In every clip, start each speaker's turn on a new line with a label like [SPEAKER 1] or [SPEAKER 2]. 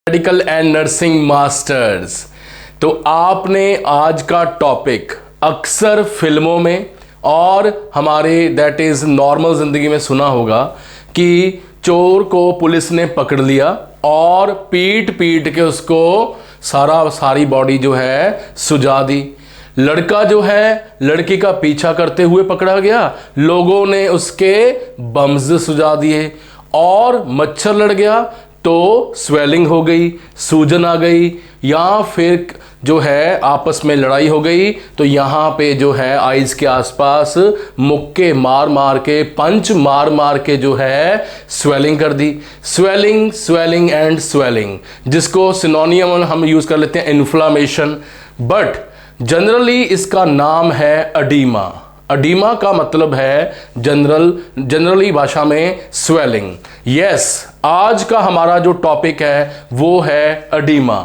[SPEAKER 1] Medical and nursing masters. तो आपने आज का टॉपिक अक्सर फिल्मों में और हमारे दैट इज नॉर्मल जिंदगी में सुना होगा कि चोर को पुलिस ने पकड़ लिया और पीट पीट के उसको सारी बॉडी जो है सुजा दी। लड़का जो है लड़की का पीछा करते हुए पकड़ा गया, लोगों ने उसके बम्स सुजा दिए और मच्छर लड़ गया तो स्वेलिंग हो गई, सूजन आ गई, या फिर जो है आपस में लड़ाई हो गई तो यहाँ पे जो है आइज के आसपास मुक्के मार मार के, पंच मार मार के जो है स्वेलिंग कर दी। स्वेलिंग स्वेलिंग एंड स्वेलिंग, जिसको सिनोनियम हम यूज कर लेते हैं इन्फ्लामेशन, बट जनरली इसका नाम है अडीमा। अडीमा का मतलब है जनरली भाषा में स्वेलिंग। यस, आज का हमारा जो टॉपिक है वो है अडीमा।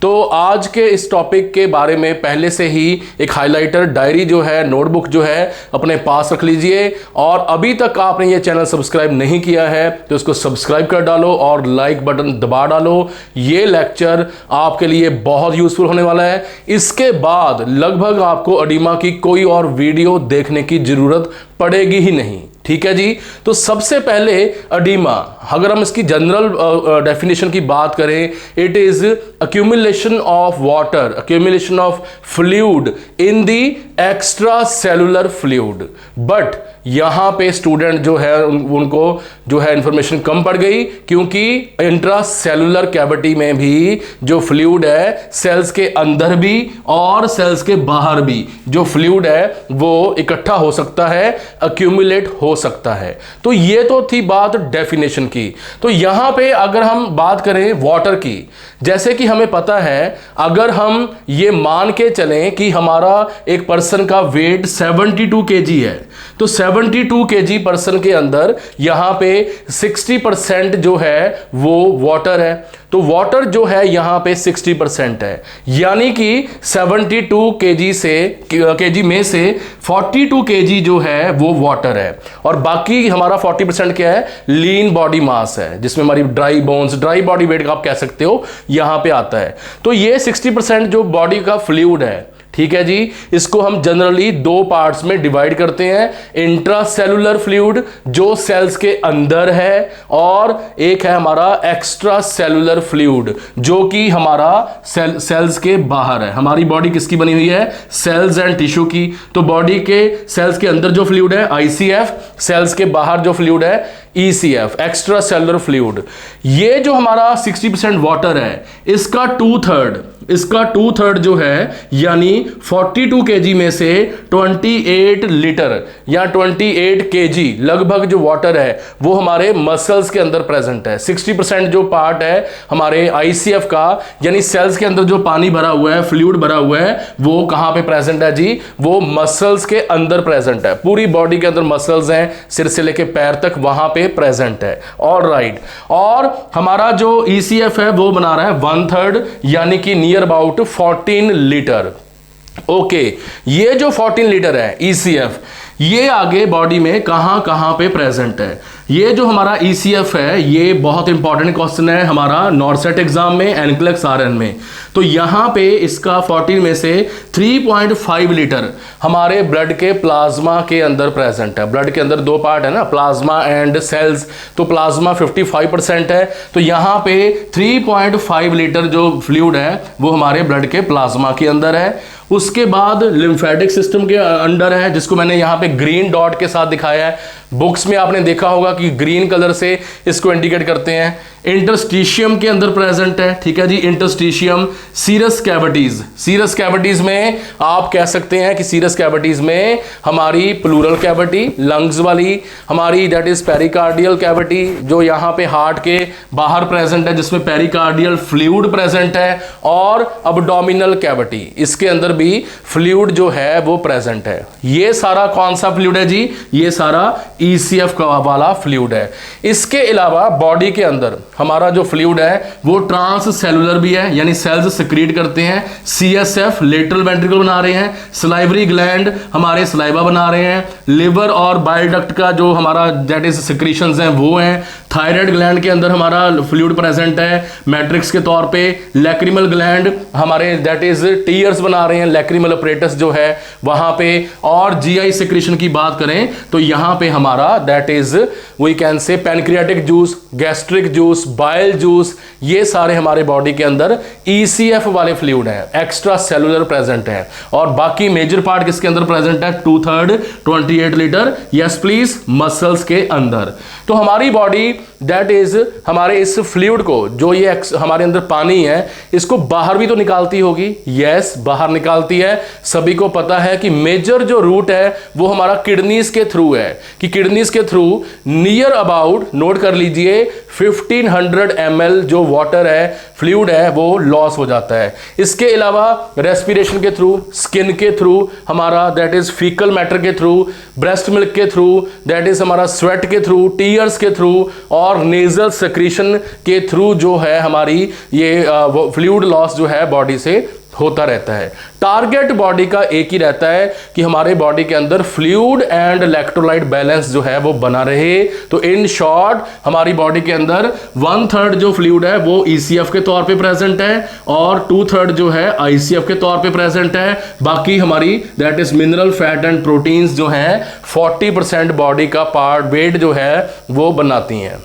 [SPEAKER 1] तो आज के इस टॉपिक के बारे में पहले से ही एक हाइलाइटर डायरी जो है, नोटबुक जो है अपने पास रख लीजिए, और अभी तक आपने ये चैनल सब्सक्राइब नहीं किया है तो इसको सब्सक्राइब कर डालो और लाइक बटन दबा डालो। ये लेक्चर आपके लिए बहुत यूजफुल होने वाला है। इसके बाद लगभग आपको अडीमा की कोई और वीडियो देखने की जरूरत पड़ेगी ही नहीं। ठीक है जी। तो सबसे पहले अडीमा, अगर हम इसकी जनरल डेफिनेशन की बात करें, it is accumulation of water, accumulation of fluid in the extra cellular fluid. But यहां पे स्टूडेंट जो है उनको जो है इंफॉर्मेशन कम पड़ गई, क्योंकि इंट्रा सेलुलर कैविटी में भी जो फ्लूइड है, सेल्स के अंदर भी और सेल्स के बाहर भी जो फ्लूइड है वो इकट्ठा हो सकता है, accumulate हो सकता है। तो ये तो थी बात डेफिनेशन की। तो यहां पे अगर हम बात करें वाटर की, जैसे कि हमें पता है, अगर हम ये मान के चलें कि हमारा एक पर्सन का वेट 72 kg है, तो 72 kg पर्सन के अंदर यहां पे 60% जो है वो वाटर है। तो वाटर जो है यहां पे 60% है, यानी कि 72 kg में से 42 kg जो है वो वाटर है, और बाकी हमारा 40% क्या है, लीन बॉडी मास है, जिसमें हमारी dry bones, dry body weight आप कह सकते हो, यहां पे आता है। तो ये 60% जो बॉडी का फ्लूइड है, ठीक है जी, इसको हम जनरली दो पार्ट्स में डिवाइड करते हैं। इंट्रासेलुलर फ्लूइड जो सेल्स के अंदर है, और एक है हमारा एक्स्ट्रा सेलुलर फ्लूइड जो कि हमारा सेल्स के बाहर है। हमारी बॉडी किसकी बनी हुई है, सेल्स एंड टिश्यू की। तो बॉडी के सेल्स के अंदर जो फ्लूइड है ICF, सेल्स के बाहर जो फ्लूइड है ECF, एक्स्ट्रा सेलुलर फ्लूइड। ये जो हमारा 60% वाटर है, इसका 2/3 जो है, यानी 42 kg में से 28 लीटर या 28 kg लगभग जो वाटर है वो हमारे मसल्स के अंदर प्रेजेंट है। 60% जो पार्ट है हमारे ICF का, यानी सेल्स के अंदर जो पानी भरा हुआ है, फ्लूइड भरा हुआ है, वो कहां पे प्रेजेंट है जी, वो मसल्स के अंदर प्रेजेंट है। पूरी बॉडी के अंदर मसल्स हैं, सिर से लेके पैर तक वहां पे प्रेजेंट है। ऑलराइट, और हमारा जो ECF है वो बना रहा है 1/3, यानी कि नियर अबाउट 14 लीटर। ओके, ये जो 14 लीटर है ECF, ये आगे बॉडी में कहां कहां पे प्रेजेंट है। ये जो हमारा ECF है, ये बहुत इंपॉर्टेंट क्वेश्चन है हमारा नॉर्सेट एग्जाम में, एनक्लेक्स RN में। तो यहां पे इसका 14 में से 3.5 लीटर हमारे ब्लड के प्लाज्मा के अंदर प्रेजेंट है। ब्लड के अंदर दो पार्ट है ना, प्लाज्मा एंड सेल्स। तो प्लाज्मा 55% है, तो यहां पे 3.5 लीटर जो फ्लूइड है वो हमारे ब्लड के प्लाज्मा के अंदर है। उसके बाद लिम्फेटिक सिस्टम के अंडर है, जिसको मैंने यहां पे ग्रीन डॉट के साथ दिखाया है। बुक्स में आपने देखा होगा कि ग्रीन कलर से इसको इंडिकेट करते हैं। इंटरस्टिशियम के अंदर प्रेजेंट है, ठीक है जी, इंटरस्टिशियम। सीरस कैविटीज में आप कह सकते हैं कि सीरस कैविटीज में हमारी प्लूरल कैविटी, लंग्स वाली, हमारी दैट इज पेरिकार्डियल कैविटी जो यहाँ पे हार्ट के बाहर प्रेजेंट है, जिसमें पेरिकार्डियल फ्लूइड प्रेजेंट है, और अब्डोमिनल कैविटी, इसके अंदर भी फ्लूइड जो है वो प्रेजेंट है। ये सारा कौन सा फ्लूइड है जी, ये सारा ECF का वाला फ्लूइड है। इसके अलावा बॉडी के अंदर हमारा जो फ्लूइड है वो ट्रांस सेलुलर भी है, यानी सेल्स सिक्रीट करते हैं, CSF लेटरल वेंट्रिकल बना रहे हैं, सलाइवरी ग्लैंड हमारे सलाइवा बना रहे हैं, लिवर और बाइल डक्ट का जो हमारा दैट इज सिक्रीशंस हैं वो हैं, थायराइड ग्लैंड के अंदर हमारा फ्लूइड प्रेजेंट है मैट्रिक्स के तौर पे, लैक्रिमल ग्लैंड हमारे दैट इज टीयर्स बना रहे हैं, लैक्रिमल अपरेटस जो है वहां पे, और GI सिक्रीशन की बात करें तो यहां पे हमारा that is we can say pancreatic juice, gastric juice, bile juice, ये सारे हमारे बॉडी के अंदर ECF वाले फ्लूइड हैं, एक्स्ट्रा सेलुलर प्रेजेंट है। और बाकी मेजर पार्ट किसके अंदर प्रेजेंट है? 2/3 28 लीटर, यस प्लीज, मसल्स के अंदर। तो हमारी बॉडी दैट इज हमारे इस फ्लूइड को जो ये हमारे अंदर पानी है इसको बाहर भी तो निकालती होगी, यस बाहर निकालती है। सभी को पता है कि मेजर जो रूट है वो हमारा किडनीज के थ्रू है, कि किडनीज के थ्रू नियर अबाउट नोट कर लीजिए 1500 ml जो वाटर है फ्लूइड है वो लॉस हो जाता है। इसके अलावा रेस्पिरेशन के थ्रू, स्किन के थ्रू, हमारा दैट इज फीकल मैटर के थ्रू, ब्रेस्ट मिल्क के थ्रू, दैट इज हमारा स्वेट के थ्रू, टीयर्स के थ्रू और नेजल सेक्रीशन के थ्रू जो है हमारी ये फ्लूइड लॉस जो है बॉडी से होता रहता है। टारगेट बॉडी का एक ही रहता है कि हमारे बॉडी के अंदर फ्लूइड एंड इलेक्ट्रोलाइट बैलेंस जो है वो बना रहे। तो इन शॉर्ट हमारी बॉडी के अंदर 1/3 जो फ्लूइड है वो ECF के तौर पे प्रेजेंट है और 2/3 जो है ICF के तौर पे प्रेजेंट है। बाकी हमारी that is mineral, fat and proteins जो है 40% बॉडी का पार्ट वेट जो है वो बनाती हैं।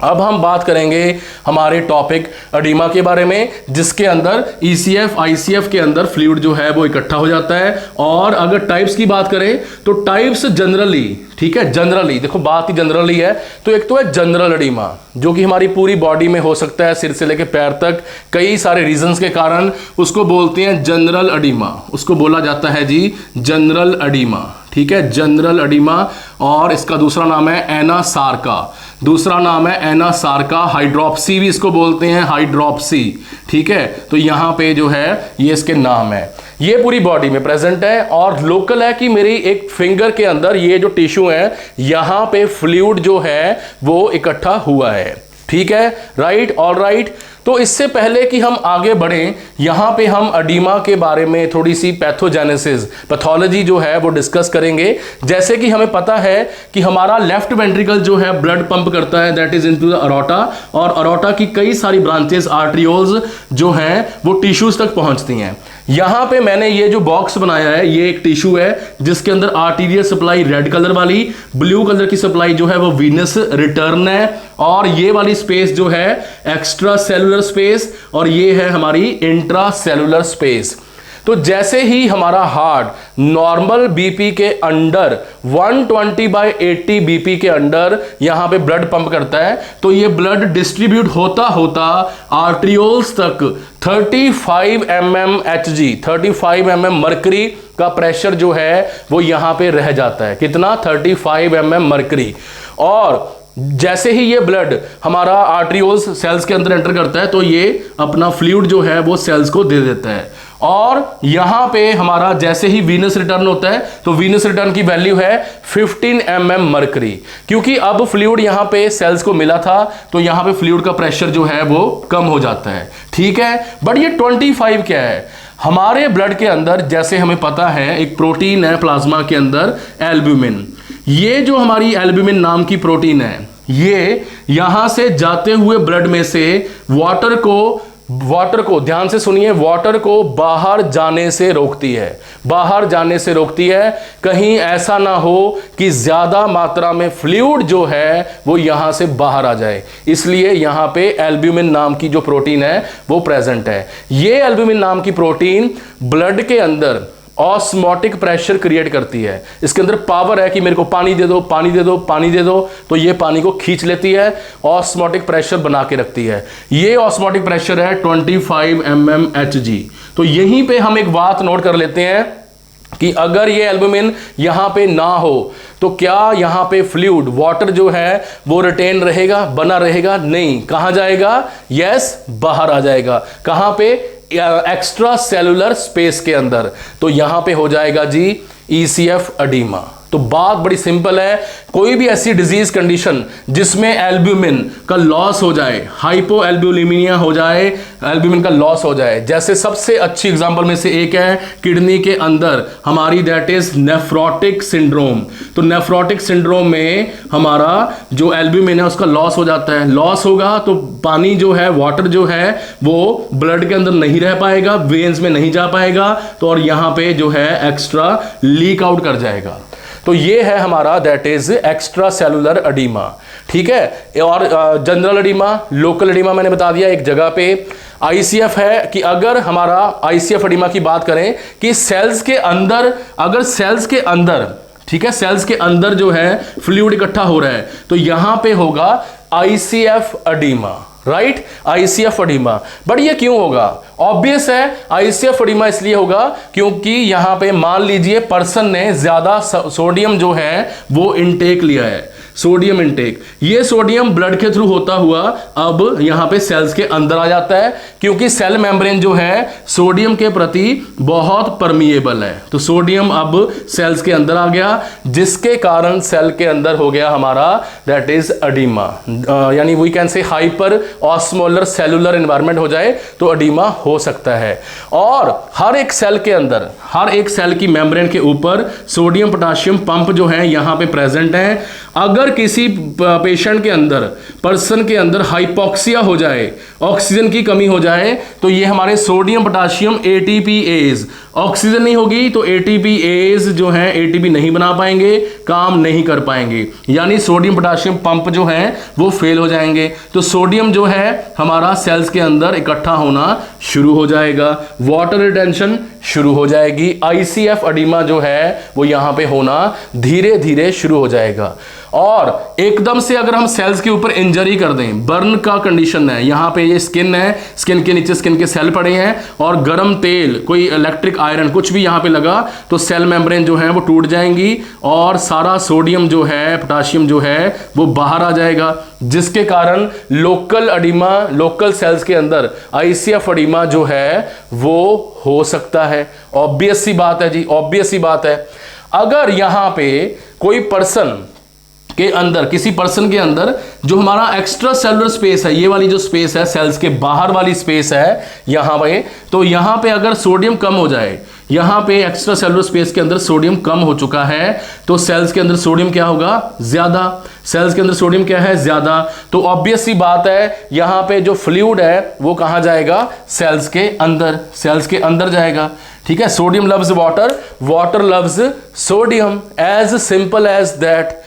[SPEAKER 1] अब हम बात करेंगे हमारे टॉपिक एडिमा के बारे में, जिसके अंदर ECF ICF के अंदर फ्लूइड जो है वो इकट्ठा हो जाता है। और अगर टाइप्स की बात करें तो टाइप्स जनरली, ठीक है, जनरली देखो बात ही जनरली है, तो एक तो है जनरल एडिमा जो कि हमारी पूरी बॉडी में हो सकता है, सिर से लेकर पैर तक, कई सारे रीजंस के कारण उसको बोलते हैं जनरल एडिमा, उसको बोला जाता है जी जनरल एडिमा, ठीक है, जनरल एडिमा। और इसका दूसरा नाम है एनासार्का, दूसरा नाम है एनासार्का, हाइड्रोप्सी भी इसको बोलते हैं, हाइड्रोप्सी, ठीक है। तो यहां पे जो है ये इसके नाम है, ये पूरी बॉडी में प्रेजेंट है और लोकल है कि मेरी एक फिंगर के अंदर ये जो टिश्यू है यहां पे फ्लूइड जो है वो इकट्ठा हुआ है, ठीक है, राइट, ऑल राइट। तो इससे पहले कि हम आगे बढ़ें, यहां पे हम एडिमा के बारे में थोड़ी सी पैथोजेनेसिस, पैथोलॉजी जो है वो डिस्कस करेंगे। जैसे कि हमें पता है कि हमारा लेफ्ट वेंट्रिकल जो है ब्लड पंप करता है that is into the aorta, और अरोटा की कई सारी ब्रांचेस, आर्ट्रियोल्स जो हैं वो टिश्यूज तक पहुंचती हैं। यहां पे मैंने ये जो बॉक्स बनाया है ये एक टिश्यू है जिसके अंदर आर्टीरियल सप्लाई रेड कलर वाली, ब्लू कलर की सप्लाई जो है वो वीनस रिटर्न है, और ये वाली स्पेस जो है एक्स्ट्रा सेलुलर स्पेस, और ये है हमारी इंट्रा सेलुलर स्पेस। तो जैसे ही हमारा हार्ट नॉर्मल बीपी के अंडर 120/80 बीपी के अंडर यहां पे ब्लड पंप करता है, तो ये ब्लड डिस्ट्रीब्यूट होता होता आर्ट्रियोल्स तक 35 mm Hg, 35 mm मर्करी का प्रेशर जो है वो यहां पे रह जाता है। कितना? 35 mm मर्करी। और जैसे ही ये ब्लड हमारा आर्ट्रियोल्स सेल्स के अंदर एंटर करता है तो ये अपना फ्लूइड जो है वो सेल्स को दे देता है। और यहां पे हमारा जैसे ही वीनस रिटर्न होता है तो वीनस रिटर्न की वैल्यू है 15 mm मर्करी, क्योंकि अब फ्लूइड यहां पे सेल्स को मिला था तो यहां पे फ्लूइड का प्रेशर जो है वो कम हो जाता है, ठीक है। बट ये 25 क्या है? हमारे ब्लड के अंदर जैसे हमें पता है एक प्रोटीन है प्लाज्मा के अंदर, एल्ब्यूमिन। ये जो हमारी एल्ब्यूमिन नाम की प्रोटीन है ये यहां से जाते हुए ब्लड में से वाटर को ध्यान से सुनिए, वाटर को बाहर जाने से रोकती है, बाहर जाने से रोकती है। कहीं ऐसा ना हो कि ज्यादा मात्रा में फ्लूइड जो है वो यहां से बाहर आ जाए, इसलिए यहां पे एल्ब्यूमिन नाम की जो प्रोटीन है वो प्रेजेंट है। ये एल्ब्यूमिन नाम की प्रोटीन ब्लड के अंदर ऑस्मोटिक प्रेशर क्रिएट करती है। इसके अंदर पावर है कि मेरे को पानी दे दो, पानी दे दो, पानी दे दो, तो ये पानी को खींच लेती है, ऑस्मोटिक प्रेशर बना के रखती है। ये ऑस्मोटिक प्रेशर है 25 mm Hg। तो यहीं पे हम एक बात नोट कर लेते हैं कि अगर ये एल्ब्यूमिन यहां पे ना हो तो क्या यहां पे फ्लूइड वाटर जो है वो रिटेन रहेगा, बना रहेगा? नहीं। कहां जाएगा? यस, बाहर आ जाएगा। कहां पे? एक्स्ट्रा सेलुलर स्पेस के अंदर। तो यहां पे हो जाएगा जी ECF एडिमा, तो बात बड़ी सिंपल है, कोई भी ऐसी डिजीज कंडीशन जिसमें एल्ब्यूमिन का लॉस हो जाए, हाइपो एल्ब्यूलिमिया हो जाए, एल्ब्यूमिन का लॉस हो जाए, जैसे सबसे अच्छी एग्जांपल में से एक है किडनी के अंदर हमारी, दैट इज नेफ्रोटिक सिंड्रोम। तो नेफ्रोटिक सिंड्रोम में हमारा जो एल्ब्यूमिन है उसका लॉस हो जाता है। लॉस होगा तो पानी जो है, वाटर जो है वो ब्लड के अंदर नहीं रह पाएगा, वेन्स में नहीं जा पाएगा, तो और यहां पे जो है एक्स्ट्रा लीक आउट कर जाएगा। तो ये है हमारा that is extra cellular edema, ठीक है। और जनरल एडीमा, लोकल एडीमा मैंने बता दिया एक जगह पे। आईसीएफ है कि अगर हमारा आईसीएफ एडीमा की बात करें कि सेल्स के अंदर, अगर सेल्स के अंदर, ठीक है, सेल्स के अंदर जो है फ्लूइड इकट्ठा हो रहा है तो यहां पे होगा ICF edema, right, ICF edema. But ये क्यों होगा? ऑब्वियस है, आईसीएफ एडीमा इसलिए होगा क्योंकि यहां पे मान लीजिए पर्सन ने ज्यादा सोडियम जो है वो इनटेक लिया है, सोडियम इनटेक। ये सोडियम ब्लड के थ्रू होता हुआ अब यहां पे सेल्स के अंदर आ जाता है, क्योंकि सेल मेम्ब्रेन जो है सोडियम के प्रति बहुत परमिएबल है। तो सोडियम अब सेल्स के अंदर आ गया, जिसके कारण सेल के अंदर हो गया हमारा दैट इज एडीमा, यानी we can say hyper osmolar cellular environment हो जाए तो एडीमा हो सकता है। और हर एक सेल के अंदर, हर एक सेल की मेम्ब्रेन के ऊपर सोडियम पोटेशियम पंप जो है यहां पे प्रेजेंट है। अगर किसी पेशेंट के अंदर, पर्सन के अंदर हाइपोक्सिया हो जाए, ऑक्सीजन की कमी हो जाए, तो ये हमारे सोडियम पोटेशियम एटीपीएज, ऑक्सीजन नहीं होगी तो एटीपीएज जो है एटीपी नहीं बना पाएंगे, काम नहीं कर पाएंगे, यानी सोडियम पोटेशियम पंप जो है वो फेल हो जाएंगे। तो सोडियम जो है हमारा सेल्स के अंदर इकट्ठा होना शुरू हो जाएगा, वाटर रिटेंशन शुरू हो जाएगी, आईसीएफ एडीमा जो है वो यहां पे होना धीरे धीरे शुरू हो जाएगा। और एकदम से अगर हम सेल्स के ऊपर इंजरी कर दें, बर्न का कंडीशन है, यहां पे ये स्किन है, स्किन के नीचे स्किन के सेल पड़े हैं और गर्म तेल, कोई इलेक्ट्रिक आयरन कुछ भी यहां पे लगा तो सेल मेम्ब्रेन जो है वो टूट जाएंगी और सारा सोडियम जो है, पोटेशियम जो है वो बाहर आ जाएगा, जिसके कारण लोकल एडीमा, लोकल सेल्स के अंदर आईसीएफ एडीमा जो है वो हो सकता है। ऑब्वियस सी बात है जी, ऑब्वियस सी बात है। अगर यहां पे कोई पर्सन के अंदर, किसी पर्सन के अंदर जो हमारा एक्स्ट्रा सेलुलर स्पेस है, ये वाली जो स्पेस है, सेल्स के बाहर वाली स्पेस है यहां पे, तो यहां पे अगर सोडियम कम हो जाए, यहां पे एक्स्ट्रा सेलुलर स्पेस के अंदर सोडियम कम हो चुका है, तो सेल्स के अंदर सोडियम क्या होगा? ज्यादा। सेल्स के अंदर सोडियम क्या है? ज्यादा। तो ऑब्वियस सी बात है, यहां पे जो फ्लूइड है वो कहां जाएगा? सेल्स के अंदर, सेल्स के अंदर जाएगा, ठीक है। Sodium loves water, water loves sodium, as simple as that.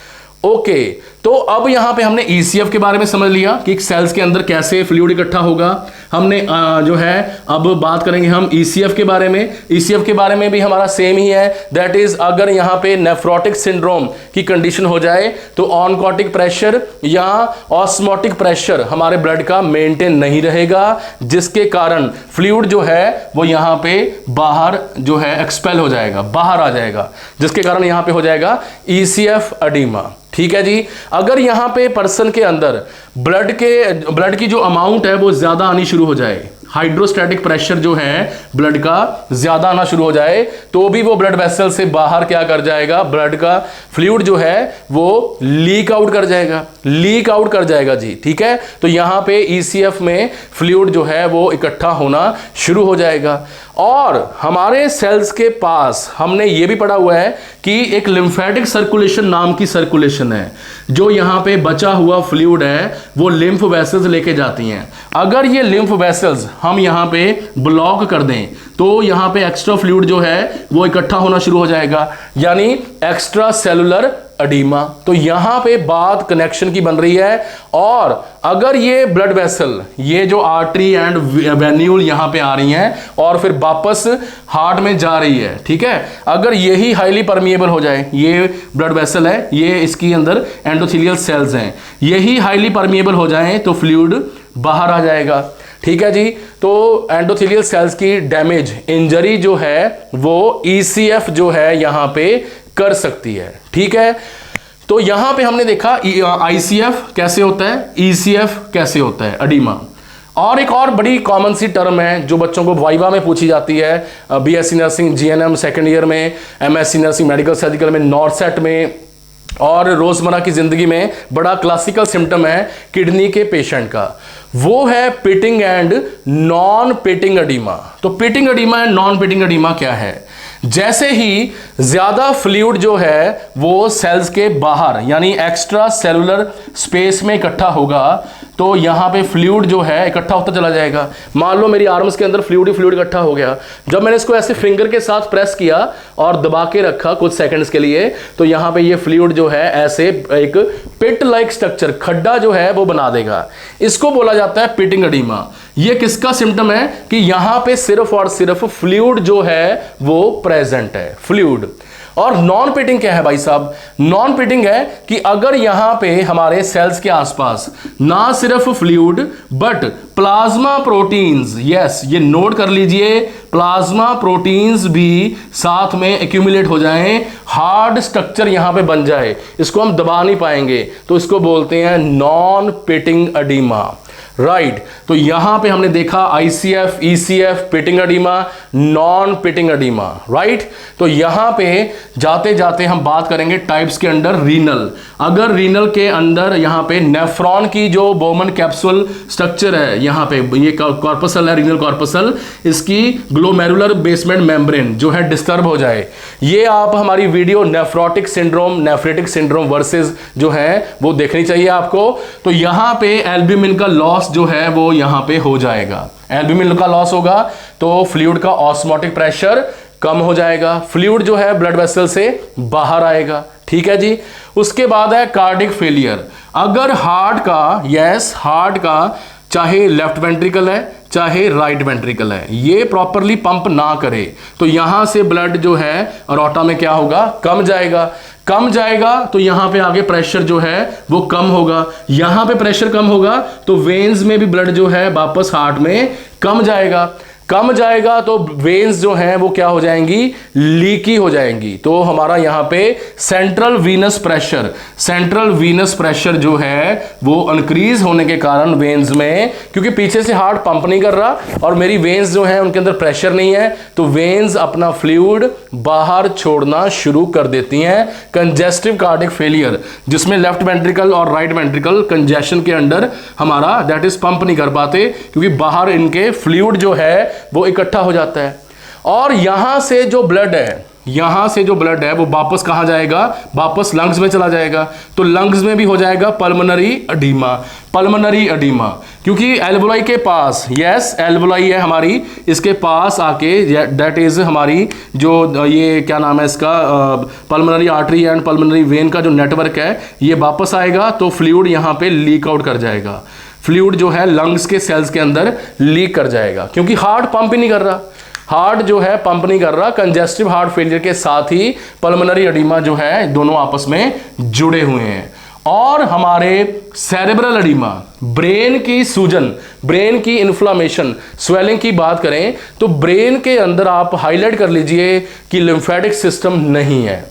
[SPEAKER 1] Okay, तो अब यहां पे हमने ईसीएफ के बारे में समझ लिया कि सेल्स के अंदर कैसे फ्लूइड इकट्ठा होगा। हमने जो है अब बात करेंगे हम ईसीएफ के बारे में। ईसीएफ के बारे में भी हमारा सेम ही है, दैट इज अगर यहां पे नेफ्रोटिक सिंड्रोम की कंडीशन हो जाए तो ऑनकोटिक प्रेशर या ऑस्मोटिक प्रेशर हमारे ब्लड का मेंटेन नहीं रहेगा, जिसके कारण फ्लूइड जो है वो यहां पे बाहर जो है एक्सपेल हो जाएगा, बाहर आ जाएगा, जिसके कारण यहां पे हो जाएगा ईसीएफ एडीमा, ठीक है जी। अगर यहां पे पर्सन के अंदर ब्लड की जो अमाउंट है वो ज्यादा आनी शुरू हो जाए, हाइड्रोस्टैटिक प्रेशर जो है ब्लड का ज्यादा आना शुरू हो जाए, तो भी वो ब्लड वेसल से बाहर क्या कर जाएगा? ब्लड का फ्लूइड जो है वो लीक आउट कर जाएगा, लीक आउट कर जाएगा जी, ठीक है। तो यहां पे ईसीएफ में फ्लूइड जो है वो इकट्ठा होना शुरू हो जाएगा। और हमारे सेल्स के पास हमने ये भी पढ़ा हुआ है कि एक लिम्फेटिक सर्कुलेशन नाम की सर्कुलेशन है, जो यहां पे बचा हुआ फ्लूइड है वो लिम्फ वेसल्स लेके जाती हैं। अगर ये लिम्फ वेसल्स हम यहां पे ब्लॉक कर दें तो यहां पे एक्स्ट्रा फ्लूइड जो है वो इकट्ठा होना शुरू हो जाएगा, यानी एक्स्ट्रा सेलुलर एडीमा। तो यहां पे बात कनेक्शन की बन रही है। और अगर ये ब्लड वेसल, ये जो आर्टरी एंड वेन्यूल यहां पे आ रही हैं और फिर वापस हार्ट में जा रही है, ठीक है, अगर यही हाईली परमिएबल हो जाए, ये ब्लड वेसल है, ये इसके अंदर एंडोथेलियल सेल्स हैं, यही हाईली परमिएबल हो जाए तो फ्लूइड बाहर आ जाएगा, ठीक है जी। तो एंडोथेलियल सेल्स की डैमेज, इंजरी जो है वो ईसीएफ जो है यहां पे कर सकती है, ठीक है। तो यहां पे हमने देखा आईसीएफ कैसे होता है, ईसीएफ कैसे होता है, एडीमा। और एक और बड़ी कॉमन सी टर्म है जो बच्चों को वाइवा में पूछी जाती है, BSc nursing GNM second year में, एमएससी नर्सिंग मेडिकल सर्जिकल में, नॉर्सेट में, और रोजमर्रा की जिंदगी में बड़ा क्लासिकल सिम्टम है किडनी के पेशेंट का, वो है pitting and non pitting edema. तो pitting edema and non pitting edema क्या है? जैसे ही ज्यादा फ्लूइड जो है वो सेल्स के बाहर यानी एक्स्ट्रा सेलुलर स्पेस में इकट्ठा होगा तो यहां पे फ्लूइड जो है इकट्ठा होता चला जाएगा। मान लो मेरी आर्म्स के अंदर फ्लूइड ही फ्लूइड इकट्ठा हो गया, जब मैंने इसको ऐसे फिंगर के साथ प्रेस किया और दबा के रखा कुछ सेकंड्स के लिए तो यहां पे ये फ्लूइड जो है ऐसे एक पिट लाइक स्ट्रक्चर, खड्डा जो है वो बना देगा। इसको बोला जाता है पिटिंग एडिमा। ये किसका सिम्टम है कि यहां पे सिर्फ और सिर्फ फ्लूइड जो है वो प्रेजेंट है, फ्लूइड। और नॉन पिटिंग क्या है भाई साहब? नॉन पिटिंग है कि अगर यहां पे हमारे सेल्स के आसपास ना सिर्फ fluid but plasma proteins, yes ये नोट कर लीजिए, प्लाज्मा प्रोटीन्स भी साथ में एक्यूमुलेट हो जाएं, हार्ड स्ट्रक्चर यहां पे बन जाए, इसको हम दबा नहीं पाएंगे, तो इसको बोलते हैं नॉन पिटिंग एडिमा। राइट तो यहां पे हमने देखा ICF, ECF, pitting oedema, non pitting oedema. Right तो यहां पे जाते जाते हम बात करेंगे टाइप्स के अंडर रीनल। अगर रीनल के अंदर यहां पे नेफ्रॉन की जो बोमन कैप्सूल स्ट्रक्चर है, यहां पे ये कॉर्पसल है, रीनल कॉर्पसल, इसकी ग्लोमेरुलर बेसमेंट मेम्ब्रेन जो है डिस्टर्ब हो जाए, ये आप हमारी video nephrotic syndrome, nephritic syndrome versus जो है वो देखनी चाहिए आपको। तो यहां पे एल्ब्यूमिन का लॉस जो है वो यहां पे हो जाएगा, एल्ब्यूमिन का लॉस होगा तो फ्लूइड का ऑस्मोटिक प्रेशर कम हो जाएगा, फ्लूइड जो है ब्लड वेसल से बाहर आएगा। ठीक है जी। उसके बाद है कार्डिक फेलियर। अगर हार्ट का, यस हार्ट का चाहे लेफ्ट वेंट्रिकल है चाहे राइट वेंट्रिकल है, ये प्रॉपरली पंप ना करे तो यहां से ब्लड जो है अरोटा में क्या होगा, कम जाएगा। कम जाएगा तो यहां पे आगे प्रेशर जो है वो कम होगा, यहां पे प्रेशर कम होगा तो वेन्स में भी ब्लड जो है वापस हार्ट में कम जाएगा। कम जाएगा तो वेन्स जो हैं वो क्या हो जाएंगी, लीकी हो जाएंगी। तो हमारा यहां पे सेंट्रल वीनस प्रेशर जो है वो इंक्रीज होने के कारण वेन्स में, क्योंकि पीछे से हार्ट पंप नहीं कर रहा और मेरी वेन्स जो है उनके अंदर प्रेशर नहीं है, तो वेन्स अपना फ्लूइड बाहर छोड़ना शुरू कर देती हैं। कंजेस्टिव कार्डिक फेलियर जिसमें लेफ्ट वेंट्रिकल और राइट वेंट्रिकल कंजेशन के अंडर हमारा दैट इज पंप नहीं कर पाते, क्योंकि बाहर इनके फ्लूइड जो है वो इकट्ठा हो जाता है। और यहां से जो ब्लड है वो वापस कहां जाएगा, वापस लंग्स में चला जाएगा, तो लंग्स में भी हो जाएगा पल्मोनरी एडिमा, क्योंकि एल्वोलाई के पास, यस एल्वोलाई है हमारी, इसके पास आके दैट इज हमारी जो ये क्या नाम है इसका, pulmonary artery and pulmonary vein का जो नेटवर्क है ये वापस आएगा तो फ्लूइड यहां पे लीक आउट कर जाएगा, फ्लूइड जो है लंग्स के सेल्स के अंदर लीक कर जाएगा, क्योंकि हार्ट पंप ही नहीं कर रहा, हार्ट जो है पंप नहीं कर रहा। कंजेस्टिव हार्ट फेलियर के साथ ही पल्मोनरी एडिमा जो है दोनों आपस में जुड़े हुए हैं। और हमारे सेरेब्रल एडिमा, ब्रेन की सूजन, ब्रेन की इन्फ्लामेशन, स्वेलिंग की बात करें तो ब्रेन के अंदर आप हाईलाइट कर लीजिए कि लिम्फेटिक सिस्टम नहीं है,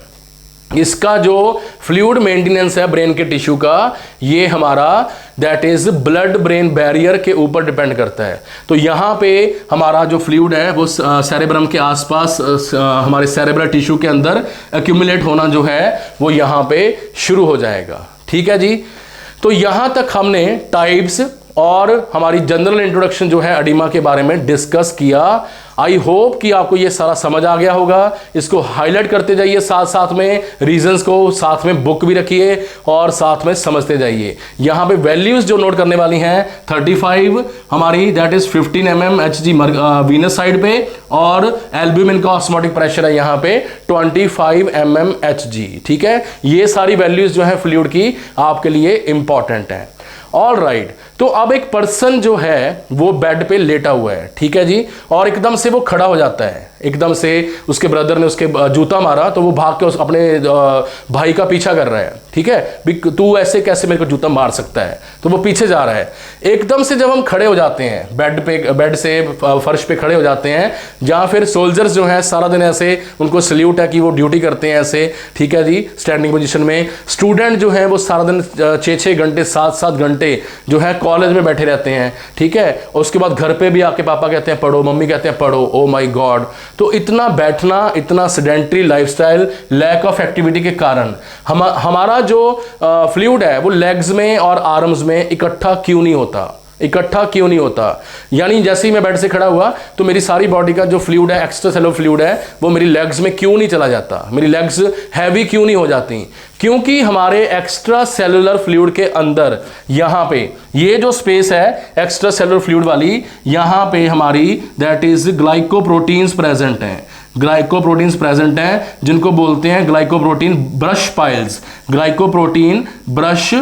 [SPEAKER 1] इसका जो फ्लूइड मेंटेनेंस है ब्रेन के टिश्यू का, ये हमारा that is blood brain barrier के ऊपर डिपेंड करता है। तो यहां पे हमारा जो फ्लूइड है वो सेरेब्रम के आसपास हमारे सेरेब्रल टिश्यू के अंदर एक्यूमुलेट होना जो है वो यहां पे शुरू हो जाएगा। ठीक है जी। तो यहां तक हमने टाइप्स और हमारी जनरल इंट्रोडक्शन जो है एडिमा के बारे में डिस्कस किया। आई होप कि आपको ये सारा समझ आ गया होगा। इसको हाईलाइट करते जाइए, साथ साथ में रीजंस को साथ में बुक भी रखिए और साथ में समझते जाइए। यहाँ पे वैल्यूज जो नोट करने वाली हैं 35 हमारी that is 15 mm Hg Venus side पे, और एल्ब्यूमिन का ऑस्मोटिक प्रेशर है यहाँ पे 25 mm Hg। ठीक है, ये सारी वैल्यूज जो है फ्लूइड की आपके लिए इंपॉर्टेंट है। ऑल राइट, तो अब एक पर्सन जो है वो बेड पे लेटा हुआ है, ठीक है जी, और एकदम से वो खड़ा हो जाता है, एकदम से उसके ब्रदर ने उसके जूता मारा तो वो भाग के अपने भाई का पीछा कर रहा है, ठीक है, तू ऐसे कैसे मेरे को जूता मार सकता है, तो वो पीछे जा रहा है। एकदम से जब हम खड़े हो जाते हैं बेड से फर्श पे खड़े हो जाते हैं, जहाँ फिर सोल्जर्स जो हैं सारा दिन ऐसे उनको सल्यूट है कि वो ड्यूटी करते हैं ऐसे, ठीक है जी, स्टैंडिंग पोजीशन में। स्टूडेंट जो है वो सारा दिन 6-6 घंटे 7-7 घंटे जो है कॉलेज में बैठे रहते हैं, ठीक है, और उसके बाद घर पे भी आके पापा कहते हैं पढ़ो, मम्मी कहते हैं पढ़ो, ओ माय गॉड। तो इतना बैठना, इतना sedentary lifestyle, lack of activity के कारण हमारा जो फ्लूइड है वो लेग्स में और आर्म्स में इकट्ठा क्यों नहीं होता। यानी जैसे ही मैं बेड से खड़ा हुआ तो मेरी सारी बॉडी का जो फ्लूइड है, एक्स्ट्रा सेलुलर फ्लूइड है, वो मेरी लेग्स में क्यों नहीं चला जाता, मेरी लेग्स हैवी क्यों नहीं हो जाती? क्योंकि हमारे एक्स्ट्रा सेलुलर फ्लूइड के अंदर यहां पे ये जो स्पेस है एक्स्ट्रा सेलुलर फ्लूइड वाली, यहां पे हमारी दैट इज ग्लाइकोप्रोटीन्स प्रेजेंट हैं। ग्लाइकोप्रोटीन्स प्रेजेंट हैं जिनको बोलते हैं glycoprotein brush piles, glycoprotein brush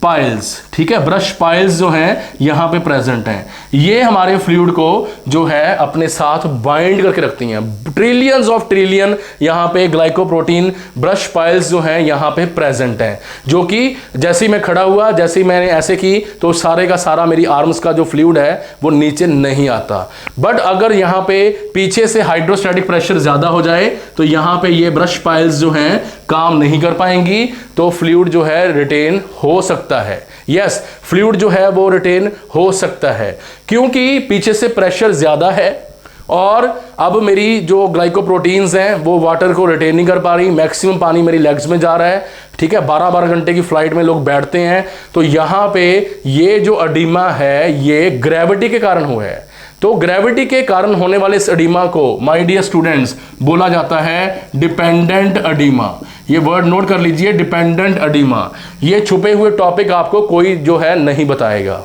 [SPEAKER 1] piles, ठीक है, ब्रश पाइल्स जो हैं यहां पे प्रेजेंट हैं। ये हमारे फ्लूइड को जो है अपने साथ बाइंड करके रखती हैं। ट्रिलियंस ऑफ ट्रिलियन यहां पे ग्लाइकोप्रोटीन ब्रश पाइल्स जो हैं यहां पे प्रेजेंट हैं, जो कि जैसे ही मैं खड़ा हुआ, जैसे ही मैंने ऐसे की तो सारे का सारा मेरी आर्म्स का जो फ्लूइड है वो नीचे नहीं आता। बट अगर यहां पे पीछे से हाइड्रोस्टैटिक प्रेशर ज्यादा हो जाए तो यहां पे ये ब्रश पाइल्स जो हैं काम नहीं कर पाएंगी, तो फ्लूइड जो है रिटेन हो सकता है। यस, फ्लूइड जो है वो रिटेन हो सकता है क्योंकि पीछे से प्रेशर ज्यादा है और अब मेरी जो ग्लाइकोप्रोटीन्स हैं वो वाटर को रिटेन नहीं कर पा रही, मैक्सिमम पानी मेरी लेग्स में जा रहा है, ठीक है। 12-12 घंटे की फ्लाइट में लोग बैठते हैं, तो यहां पे ये जो अडीमा है ये ग्रेविटी के कारण हुआ है। तो ग्रेविटी के कारण होने वाले इस अडीमा को माय डियर स्टूडेंट्स बोला जाता है डिपेंडेंट अडीमा। ये वर्ड नोट कर लीजिए, डिपेंडेंट अडीमा। ये छुपे हुए टॉपिक आपको कोई जो है नहीं बताएगा।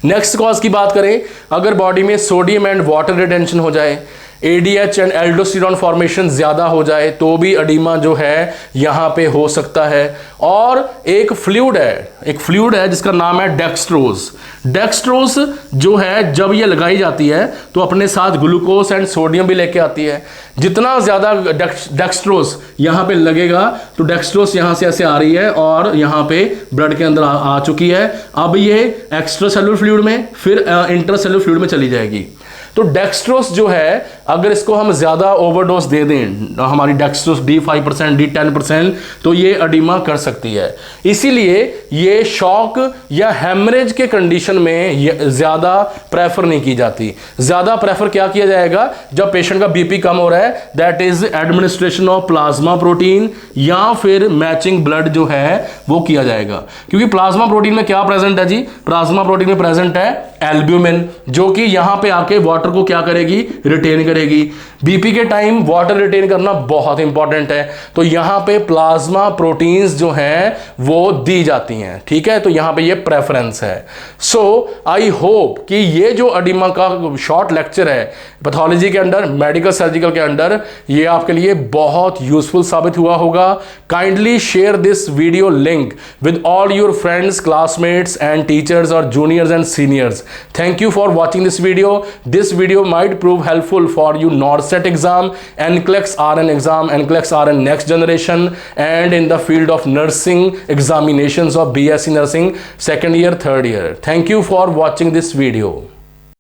[SPEAKER 1] नेक्स्ट कॉज की बात करें, अगर बॉडी में सोडियम एंड वाटर रिटेंशन हो जाए, एडीएच एंड एल्डोस्टेरोन फॉर्मेशन ज्यादा हो जाए तो भी अडीमा जो है यहां पे हो सकता है। और एक फ्लूइड है जिसका नाम है डेक्सट्रोज। डेक्सट्रोज जो है जब ये लगाई जाती है तो अपने साथ ग्लूकोज एंड सोडियम भी लेके आती है। जितना ज्यादा डेक्सट्रोज यहां पे लगेगा तो डेक्सट्रोज यहां से ऐसे आ रही है और यहां पे ब्लड के अंदर आ चुकी है। अब ये एक्स्ट्रा सेलुलर फ्लूइड में फिर इंट्रासेलुलर फ्लूइड में चली जाएगी। तो डेक्सट्रोस जो है अगर इसको हम ज्यादा ओवरडोज दे दें, हमारी डेक्सट्रोस D5% D10%, तो ये अडीमा कर सकती है। इसीलिए ये शॉक या हेमरेज के कंडीशन में ज्यादा प्रेफर नहीं की जाती। ज्यादा प्रेफर क्या किया जाएगा, जब पेशेंट का बीपी कम हो रहा है, that is administration of plasma protein या फिर मैचिंग ब्लड जो है वो किया जाएगा। क्योंकि प्लाज्मा प्रोटीन में क्या प्रेजेंट है जी, प्लाज्मा प्रोटीन में प्रेजेंट है एल्ब्यूमिन, जो कि यहां पे आके वाटर को क्या करेगी, रिटेन करेगी। बीपी के टाइम वाटर रिटेन करना बहुत इंपॉर्टेंट है, तो यहां पे प्लाज्मा प्रोटीन्स जो हैं वो दी जाती हैं, ठीक है। तो यहां पे ये प्रेफरेंस है। सो आई होप कि ये जो अडीमा का शॉर्ट लेक्चर है पैथोलॉजी के अंडर, मेडिकल सर्जिकल के अंडर, ये आपके लिए बहुत यूजफुल साबित हुआ होगा। Kindly share this video link with all your friends, classmates and teachers और juniors and seniors. Thank you for watching this video. This video might prove helpful for you NORCET exam, NCLEX RN exam, NCLEX RN next generation, and in the field of nursing examinations of BSc nursing second year, third year. Thank you for watching this video.